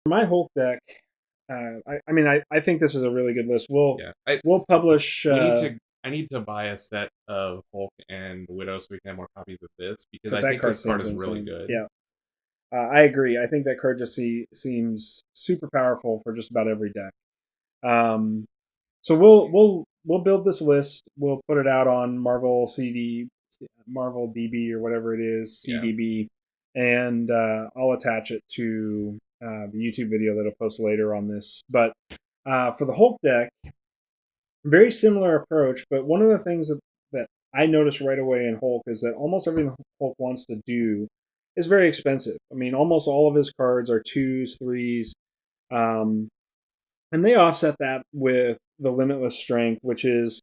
my Hulk deck, I think this is a really good list. Yeah, We'll publish. we need to. I need to buy a set of Hulk and Widow so we can have more copies of this because Because I that think card this card seems is really insane. good. Yeah, I agree. I think that card just seems super powerful for just about every deck. Um, so we'll build this list. We'll put it out on Marvel DB or whatever it is, Yeah. CDB, and I'll attach it to the YouTube video that I'll post later on this. But for the Hulk deck, very similar approach. But one of the things that I noticed right away in Hulk is that almost everything Hulk wants to do is very expensive. I mean, almost all of his cards are twos, threes. Um, and they offset that with the limitless strength, which is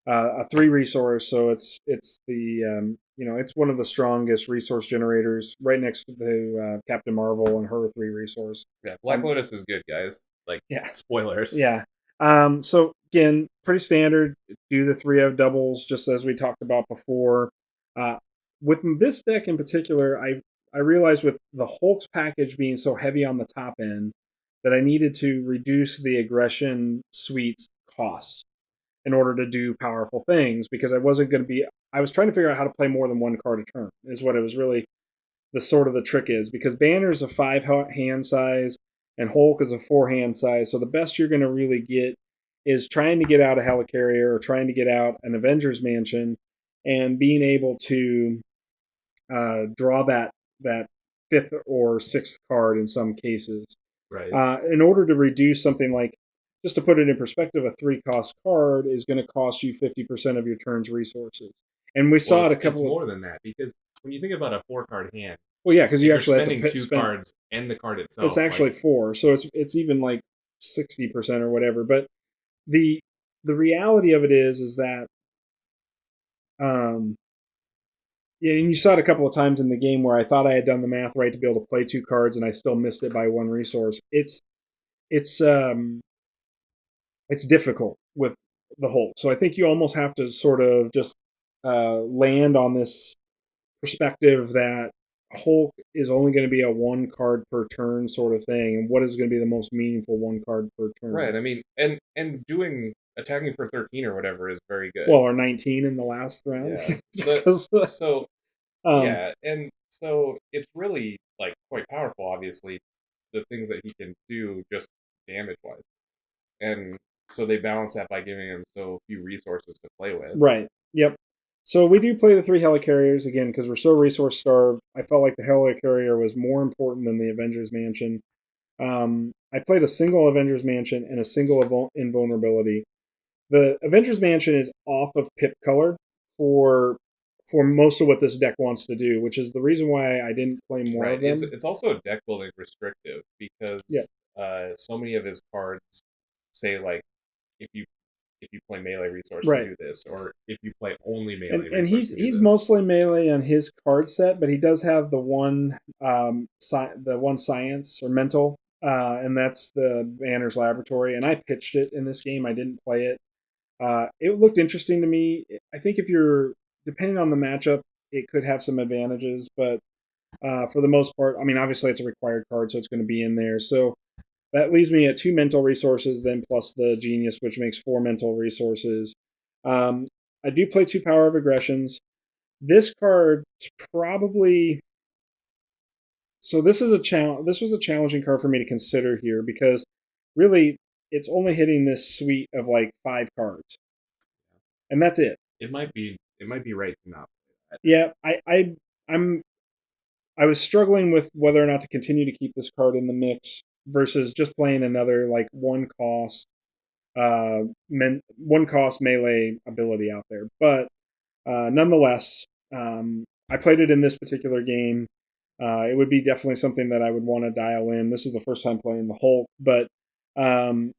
a three resource. So it's the it's one of the strongest resource generators, right next to Captain Marvel and her three resource. Yeah, Black Lotus is good, guys. Like, Yeah, spoilers. yeah. So again, pretty standard. Do the three of doubles, just as we talked about before. Uh, with this deck in particular, I realized with the Hulk's package being so heavy on the top end that I needed to reduce the aggression suite's costs in order to do powerful things because I wasn't going to be. I was trying to figure out how to play more than one card a turn. Is what it was really the sort of the trick is because Banner's a five hand size and Hulk is a four hand size. So the best you're going to really get is trying to get out a Helicarrier or trying to get out an Avengers Mansion and being able to draw that fifth or sixth card in some cases. Right. In order to reduce something like, just to put it in perspective, a three cost card is going to cost you 50% of your turn's resources. And we Well, saw it a it's couple of. more than that because when you think about a 4 card hand, Well, yeah, because if you you're actually have to spending two spend. cards and the card It's itself, like actually four, so it's even like 60% or whatever. But the the reality of it is that um, yeah, and you saw it a couple of times in the game where I thought I had done the math right to be able to play two cards, and I still missed it by one resource. It's um it's difficult with the Hulk, so I think you almost have to sort of just land on this perspective that Hulk is only going to be a one card per turn sort of thing, and what is going to be the most meaningful one card per turn? right. I mean, and doing attacking for 13 or whatever is very good. Well, or 19 in the last round. Yeah. The 'Cause, so um, yeah, and so it's really like quite powerful. Obviously, the things that he can do just damage wise, and so they balance that by giving him so few resources to play with. right. Yep. So we do play the three helicarriers again because we're so resource starved. I felt like the helicarrier was more important than the Avengers Mansion. I played a single Avengers Mansion and a single invulnerability. The Avengers Mansion is off of pip color for for most of what this deck wants to do, which is the reason why I didn't play more Right. of It's them. it's also a deck building restrictive Yeah, because so many of his cards say like if you if you play melee resource to right. do this, or if you play only And melee and resource he's to do he's this. mostly melee on his card set, but he does have the one science or mental, and that's the Banner's Laboratory. And I pitched it in this game. I didn't play it. It looked interesting to me. I think if you're depending on the matchup, it could have some advantages, but for the most part, I mean, obviously it's a required card, so it's going to be in there. So that leaves me at two mental resources, then plus the genius, which makes four mental resources. Um, I do play two power of aggressions. This card probably so this is a challenge. This was a challenging card for me to consider here because really it's only hitting this suite of like five cards, and that's it. It might be right to not play that. Yeah, I'm I was struggling with whether or not to continue to keep this card in the mix versus just playing another like one cost melee ability out there. But nonetheless, I played it in this particular game. It would be definitely something that I would want to dial in. This is the first time playing the Hulk, but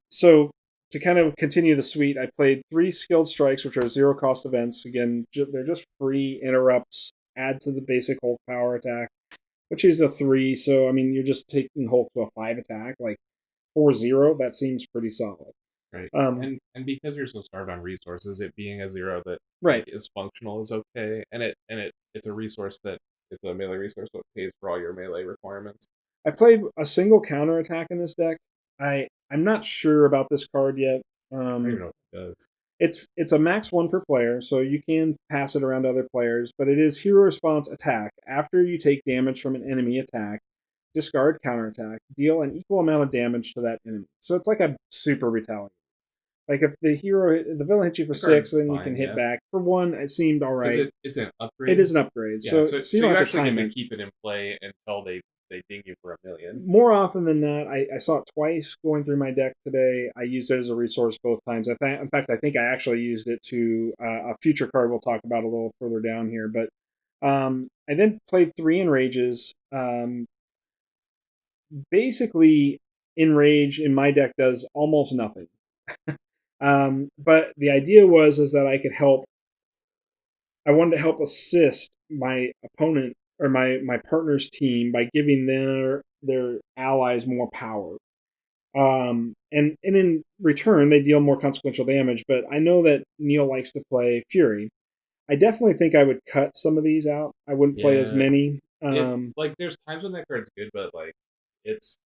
so to kind of continue the suite, I played three skilled strikes, which are zero cost events. Again, they're just free interrupts. Add to the basic Hulk power attack, which is a three. So I mean, you're just taking Hulk to a five attack, like 4-0. That seems pretty solid. Right. Um, And because you're so starved on resources, it being a zero that like right. is functional is okay. And it's a resource that it's a melee resource, so it pays for all your melee requirements. I played a single counterattack in this deck. I'm not sure about this card yet. I don't even Um, know what it does. it's a max one per player, so you can pass it around to other players. But it is hero response attack. After you take damage from an enemy attack, discard counterattack, deal an equal amount of damage to that enemy. So it's like a super retaliate. Like if the villain hits you for The 6, card's then you can fine, hit yeah, back for 1. It seemed all because right. it's an It upgrade. is an upgrade, Yeah, so so you don't you have to actually get time to it. keep it in play until they ding you for a million. More often than not, I saw it twice going through my deck today. I used it as a resource both times. In fact, I think I actually used it to a future card we'll talk about a little further down here. But I then played 3 Enrages. Basically, Enrage in my deck does almost nothing. But the idea is that I could help. I wanted to help assist my opponent or my partner's team by giving their allies more power. And in return, they deal more consequential damage. But I know that Neil likes to play Fury. I definitely think I would cut some of these out. I wouldn't play as Yeah, many. it like there's times when that card's good, but like it's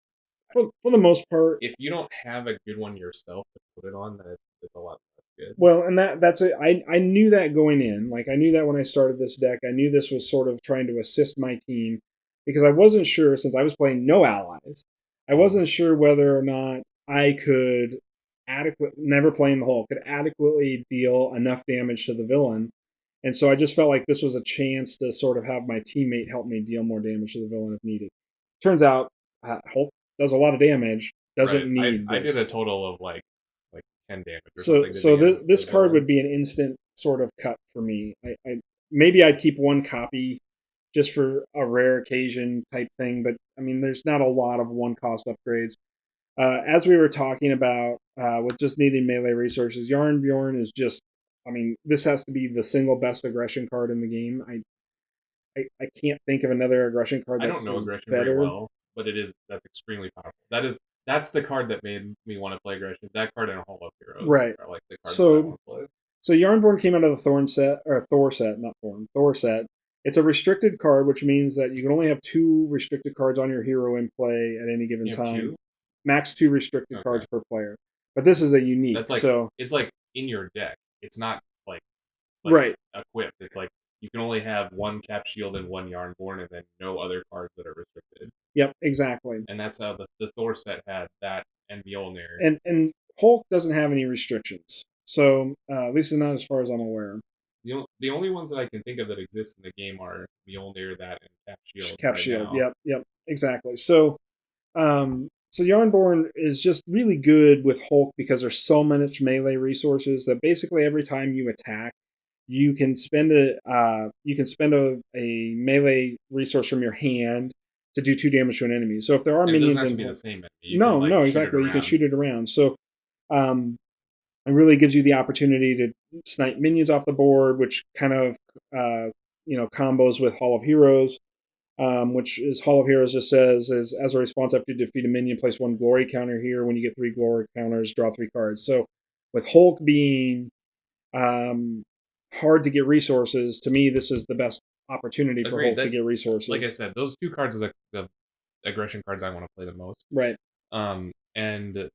For the most part, if you don't have a good one yourself to put it on, then it's a lot less good. well, and that's it. I knew that going in. Like I knew that when I started this deck, I knew this was sort of trying to assist my team because I wasn't sure since I was playing no allies. I Mm. wasn't sure whether or not I could never playing the Hulk, could adequately deal enough damage to the villain. And so I just felt like this was a chance to sort of have my teammate help me deal more damage to the villain if needed. Turns out Hulk does a lot of damage, doesn't Right. need I did a this. total of like 10 damage or So something to so the this card villain. would be an instant sort of cut for me. I maybe I'd keep one copy just for a rare occasion type thing, but I mean, there's not a lot of one cost upgrades. As we were talking about with just needing melee resources, Jarnbjorn is just. I mean, this has to be the single best aggression card in the game. I can't think of another aggression card I that don't know is aggression very better. well, but that's extremely powerful. That's the card that made me want to play aggression. That card and Hall of Heroes Right. are like the cards that I So want to play. So Yarnborn came out of the Thorn set or Thor set, not Thorn, Thor set. It's a restricted card, which means that you can only have 2 restricted cards on your hero in play at any given You have time. two. Max 2 restricted Okay, cards per player. But this is a unique. that's like So it's like in your deck. It's not like right. equipped. It's like you can only have one Cap Shield and one Yarnborn, and then no other cards that are restricted. Yep, exactly. And that's how the Thor set had that and Mjolnir. And Hulk doesn't have any restrictions. So at least not as far as I'm aware. The only ones that I can think of that exist in the game are Mjolnir, that, and Cap Shield Cap right shield. now. Yep, yep, exactly. So Yarnborn is just really good with Hulk because there's so much melee resources that basically every time you attack, you can spend a melee resource from your hand to do 2 damage to an enemy. So if there are And it doesn't minions have to in be the Hulk, same enemy. You can no, like no, shoot it exactly, you can around. shoot it around. So um, it really gives you the opportunity to snipe minions off the board, which kind of combos with Hall of Heroes, which is Hall of Heroes just says is as a response after you defeat a minion, place 1 glory counter here. When you get 3 glory counters, draw 3 cards. So with Hulk being um, hard to get resources, to me this is the best opportunity for Agreed. Hulk to That, get like I resources. said, those two cards are the aggression cards I want to play the most. Right. And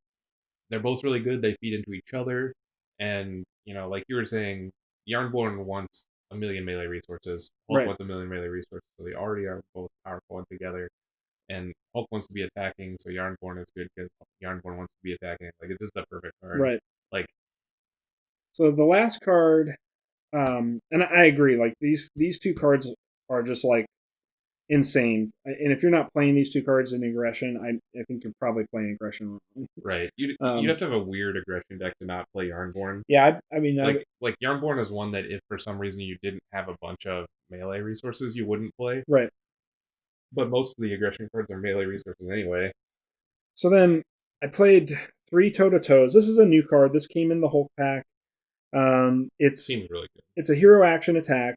they're both really good. They feed into each other, and like you were saying, Yarnborn wants a million melee resources. Hulk Right. wants a million melee resources, so they already are both powerful and together. And Hulk wants to be attacking, so Yarnborn is good because Yarnborn wants to be attacking. Like it's just the perfect card. Right. Like So the last card, and I agree. Like these 2 cards are just like insane. And if you're not playing these 2 cards in aggression, I think you're probably playing aggression wrong. right, you'd Um, have to have a weird aggression deck to not play Yarnborn. yeah, I mean, Like Yarnborn is one that if for some reason you didn't have a bunch of melee resources, you wouldn't play. right. But most of the aggression cards are melee resources anyway. So then I played 3 toe to toes. This is a new card. This came in the Hulk pack. It's Seems really good. it's a hero action attack.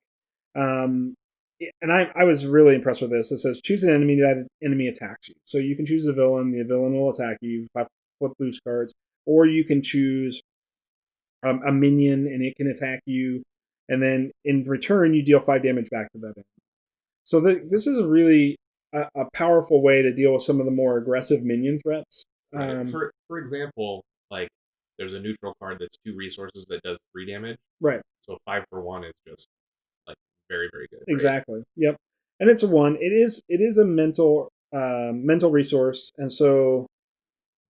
Um, and I was really impressed with this. It says choose an enemy that enemy attacks you. So you can choose the villain. The villain will attack you. Flip loose cards, or you can choose a minion and it can attack you, and then in return you deal 5 damage back to that enemy. So this is a really a powerful way to deal with some of the more aggressive minion threats. Right. For example, like there's a neutral card that's 2 resources that does 3 damage. Right. So 5 for 1 is just like very very good, right? Exactly. Yep. And it's a one. It is a mental resource, and so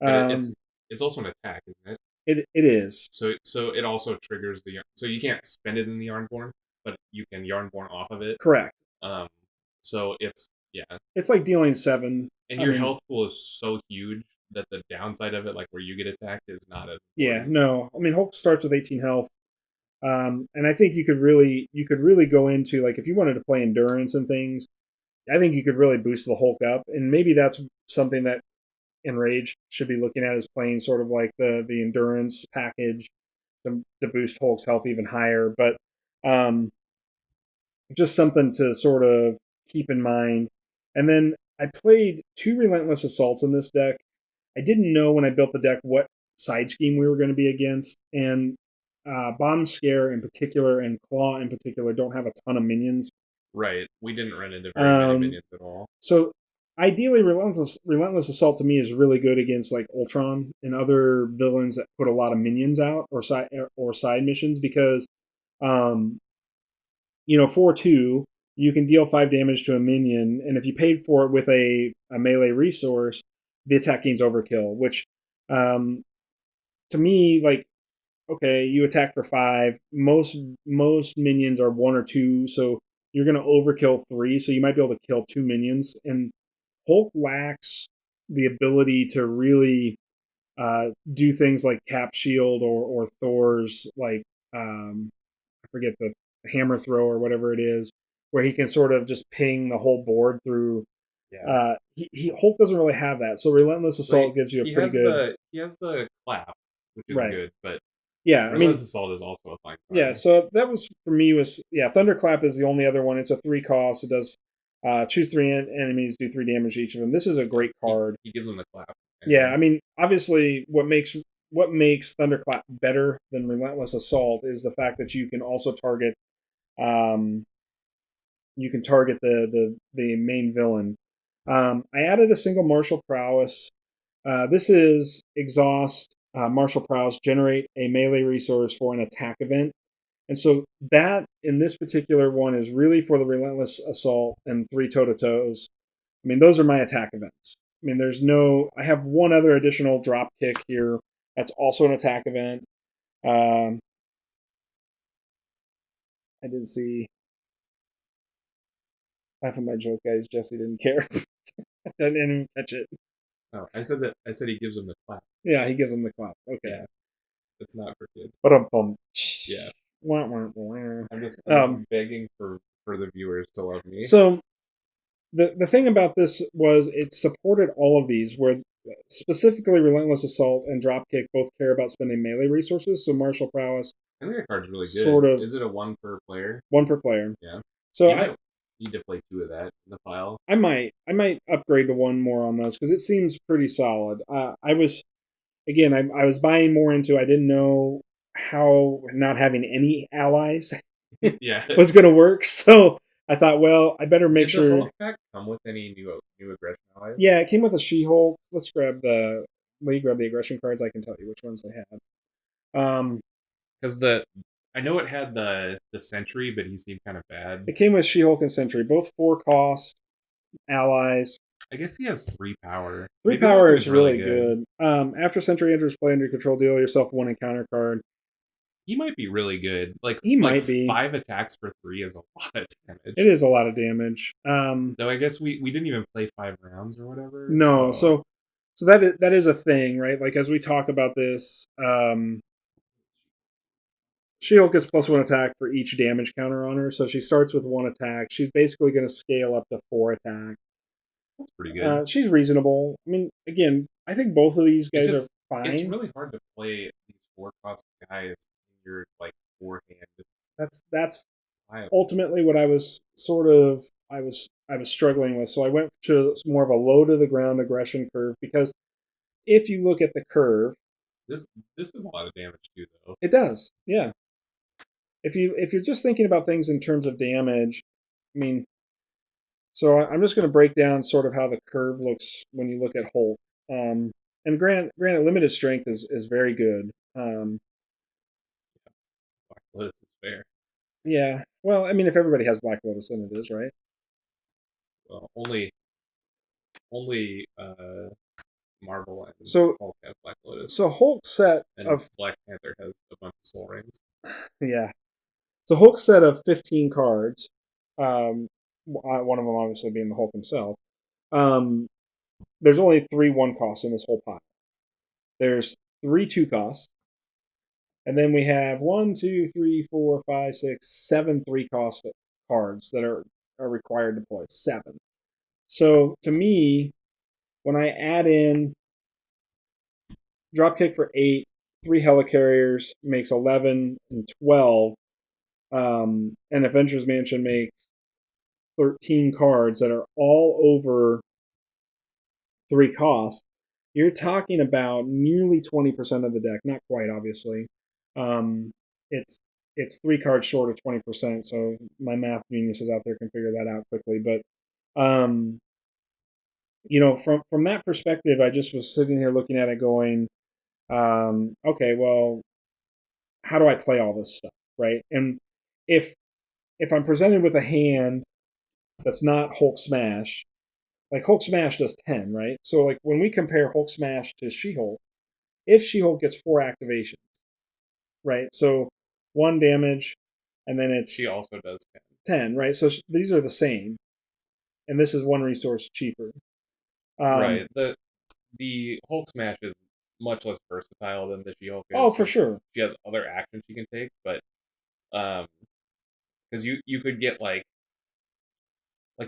But um, it's also an attack, isn't it? it is So it also triggers the so you can't spend it in the Yarnborn, but you can Yarnborn off of it. correct. Um, so it's yeah, It's like dealing 7. and I your mean, health pool is so huge that the downside of it, like where you get attacked, is not as yeah, important. no. I mean, Hulk starts with 18 health. And I think you could really go into, like, if you wanted to play endurance and things, I think you could really boost the Hulk up, and maybe that's something that Enraged should be looking at, is playing sort of like the endurance package to boost Hulk's health even higher. But um, just something to sort of keep in mind. And then I played 2 Relentless Assaults in this deck. I didn't know when I built the deck what side scheme we were going to be against, and Bomb Scare in particular and Claw in particular don't have a ton of minions. Right. We didn't run into very many Um, minions at all. so ideally, Relentless Assault to me is really good against like Ultron and other villains that put a lot of minions out, or side missions, because um, 4/2, you can deal 5 damage to a minion, and if you paid for it with a melee resource, the attack gains overkill, which um, to me, like, okay, you attack for 5. Most minions are 1 or 2, so you're going to overkill 3, so you might be able to kill 2 minions. And Hulk lacks the ability to really do things like Cap Shield, or Thor's, like, I forget the hammer throw or whatever it is, where he can sort of just ping the whole board through. Yeah. Hulk doesn't really have that, so Relentless So Assault gives you a pretty good. he has the clap, which is Right. good, but Yeah, I mean, Relentless Assault is also a fine yeah. card. So that was for me, was, yeah. Thunderclap is the only other one. It's a 3 cost. It does choose 3 enemies, do 3 damage to each of them. This is a Yeah. great card. He gives them the clap Yeah, anyway. I mean, obviously, what makes Thunderclap better than Relentless Assault is the fact that um, you can target the main villain. I added a single martial prowess. This is exhaust, martial prowess, generate a melee resource for an attack event. And so that in this particular one is really for the Relentless Assault and 3 toe-to-toes. I mean, those are my attack events. I mean, I have one other additional drop kick here that's also an attack event. Um, I didn't see half of my joke, guys. Jesse didn't care. I didn't even catch it. Oh, I said that. I said he gives them the clap. Yeah, he gives him the clap. Okay. Yeah, it's not for kids. But um, Yeah, I'm just um, begging for the viewers to love me. so the thing about this was it supported all of these, where specifically Relentless Assault and Dropkick both care about spending melee resources. So martial prowess, I think that card's really sort good. of Is it a 1 per player? one per player. Yeah, So you I might need to play 2 of that in the file. I might upgrade to one more on those because it seems pretty solid. I was again I was buying more into. I didn't know how not having any allies Yeah. was going to work, so I thought, well, I better make Did the sure. Hulk pack come with any new aggression allies? Yeah, it came with a She-Hulk. Let me grab the aggression cards. I can tell you which ones they had. Because I know it had the Sentry, but he seemed kind of bad. It came with She-Hulk and Sentry, both 4 cost allies. I guess he has 3 power. Three Maybe that power is dude's really really good. good. After Sentry enters play under your control, deal yourself one encounter card. He might be really good. He Like might be. 5 attacks for 3 is a lot of It damage. is a lot of damage. Though I guess we didn't even play 5 rounds or whatever. No, So so that is a thing, right? Like, as we talk about this, She-Hulk gets +1 attack for each damage counter on her, so she starts with 1 attack. She's basically going to scale up to 4 attack. that's pretty good. She's reasonable. I mean, again, I think both of these It's guys are just it's fine. really hard to play these 4 cost guys in your like forehand That's pile. ultimately what I was struggling with. So I went to more of a low to the ground aggression curve, because if you look at the curve, This this is a lot of damage too, though. it does. Yeah. If you're just thinking about things in terms of damage, I mean, So I'm just going to break down sort of how the curve looks when you look at Hulk. And granted, limited strength is very good. Black Lotus is fair. Yeah. Well, I mean, if everybody has Black Lotus, then it is, right? Well, only Marvel and So Hulk have Black Lotus, so Hulk's set and of Black Panther has a bunch of Soul Rings. yeah. So Hulk's set of 15 cards. Um, one of them obviously being the Hulk himself. Um, there's only 3 1 costs in this whole pile. There's 3 2 costs, and then we have 1, 2, 3, 4, 5, 6, 7 3 cost cards that are required to play. 7. So to me, when I add in Dropkick for 8, 3 Helicarriers makes 11 and 12, and Avengers Mansion makes 13 cards that are all over 3 costs, you're talking about nearly 20% of the deck. Not quite, obviously. Um, it's it's 3 cards short of 20%. So my math geniuses out there can figure that out quickly. But from that perspective, I just was sitting here looking at it, going, okay, well, how do I play all this stuff, right? And if if I'm presented with a hand that's not Hulk Smash, like Hulk Smash does 10, right? So like when we compare Hulk Smash to She-Hulk, if She-Hulk gets 4 activations, right? So 1 damage, and then She it's also does 10, right? So these are the same, and this is 1 resource cheaper. 10. Um, Right. The Hulk smash is much less versatile than the She Hulk oh, is for because sure, she has other actions she can take, but um, because you could get like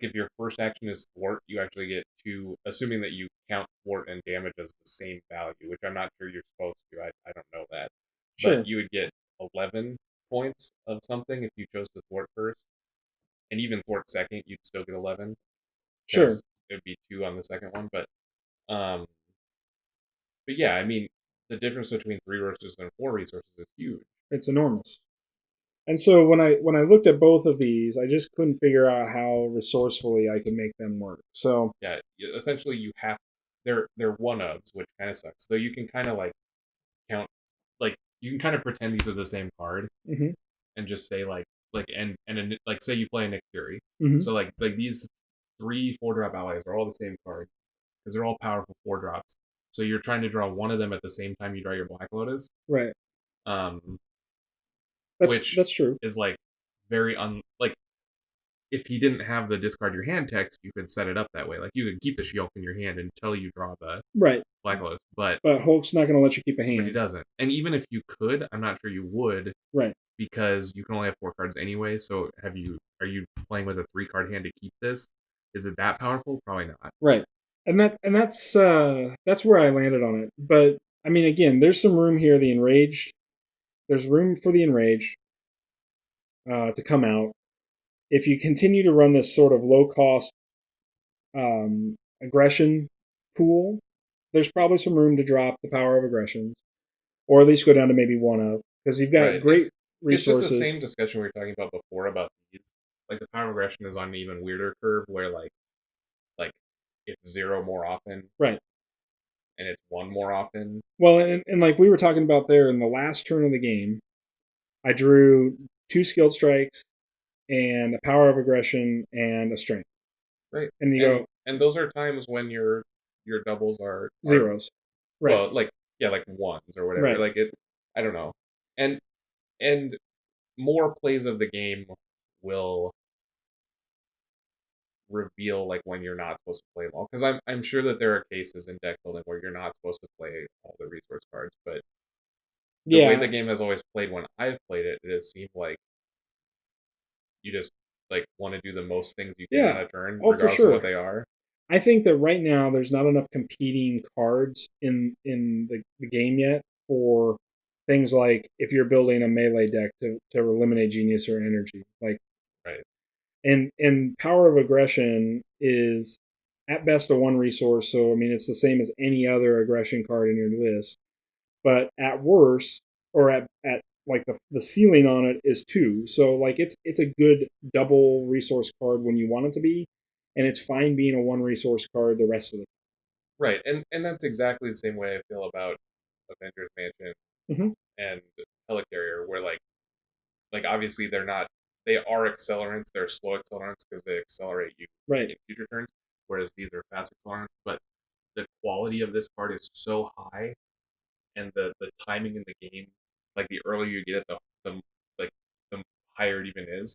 if your first action is thwart, you actually get two, assuming that you count thwart and damage as the same value, which I'm not sure you're supposed to. I don't know that, but sure, you would get 11 points of something if you chose to thwart first, and even thwart second, you'd still get 11 sure. because it would be 2 on the second one. Um, but yeah, I mean the difference between 3 resources and 4 resources is huge. It's enormous. And so when I looked at both of these, I just couldn't figure out how resourcefully I could make them work. So Yeah, essentially you have they're one ofs, which kind of sucks. Though you can kind of like count, like you can kind of pretend these are the same card mm-hmm, and just say like say you play a Nick Fury, mm-hmm, so like these 3 4 drop allies are all the same card because they're all powerful 4 drops. So you're trying to draw one of them at the same time you draw your Black Lotus, right. um, That's which that's true. is like very un like if he didn't have the discard your hand text, you could set it up that way. Like you could keep the Shield in your hand until you draw the Right. Black Lotus, but But Hulk's not going to let you keep a he hand. doesn't. And even if you could, I'm not sure you would Right. because you can only have 4 cards anyway. So are you playing with a 3 card hand to keep this? Is it that powerful? Probably not. Right. And that's where I landed on it. But I mean, again, there's some room here. The Enraged, there's room for the Enraged to come out. If you continue to run this sort of low cost aggression pool, there's probably some room to drop the power of aggressions, or at least go down to maybe one of, because you've got Right. great It's just the resources. same discussion we were talking about before about these. Like the power aggression is on an even weirder curve where like it's 0 more often Right. and it's 1 more often. Well, and like we were talking about there in the last turn of the game, I drew 2 skilled strikes and a power of aggression and a strength. Right. And you And go and those are times when your doubles are zeros. Right. well, like yeah, like ones or whatever. Right. Like it I don't know. And more plays of the game will reveal like when you're not supposed to play them all because I'm sure that there are cases in deck building where you're not supposed to play all the resource cards, but the way the Yeah. game has always played when I've played it, it has seemed like you just like want to do the most things you can on Yeah. a turn, Oh, for regardless of what sure. they are. I think that right now there's not enough competing cards in the game yet for things like if you're building a melee deck to eliminate genius or energy. Like Right. and power of aggression is at best a 1 resource, so I mean it's the same as any other aggression card in your list. But at worst, or at like the ceiling on it is 2. So like it's a good double resource card when you want it to be. and it's fine being a one resource card the rest of the Right, and that's exactly the same way I feel about Avengers Mansion time. Mm-hmm. and Helicarrier, where like obviously they are accelerants, they're slow accelerants because they accelerate you Right. in future turns, whereas these are fast accelerants. But the quality of this card is so high, and the timing in the game, like the earlier you get it, the like the higher it even is,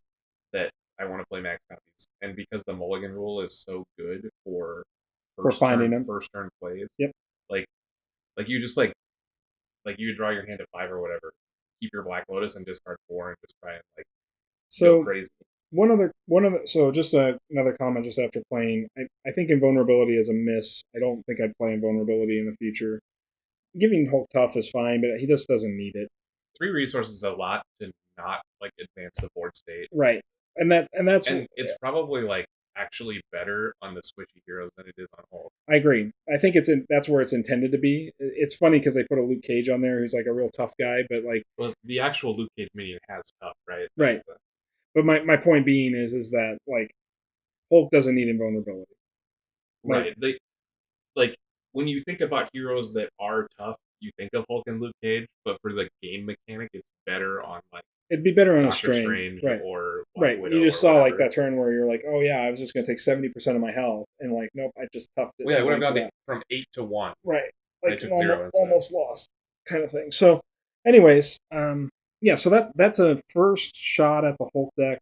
that I want to play max copies. And because the mulligan rule is so good for For finding them. first turn plays, Yep. like you just like you draw your hand at 5 or whatever, keep your Black Lotus and discard 4 and just try and like go So crazy. so just another comment just after playing. I think invulnerability is a miss. I don't think I'd play invulnerability in the future. Giving Hulk tough is fine, but he just doesn't need it. 3 resources is a lot to not like advance the board state, Right. And that's and it's probably like actually better on the switchy heroes than it is on Hulk. I agree. I think that's where it's intended to be. It's funny because they put a Luke Cage on there who's like a real tough guy, but like Well, the actual Luke Cage minion has tough, right? right. But my point being is that like Hulk doesn't need invulnerability. Like Right. They like when you think about heroes that are tough, you think of Hulk and Luke Cage, but for the game mechanic, it's better on like it'd be better on a Doctor string. Strange Right. or Black Right. You Widow just or saw like whatever. that turn where you're like, oh yeah, I was just gonna take 70% of my health, and like, nope, I just toughed it. Well, yeah, I And would have went to gone that. from 8 to 1, Right. and I Like took 0 instead. almost lost kind of thing. So, anyways, yeah. So that's a first shot at the Hulk deck.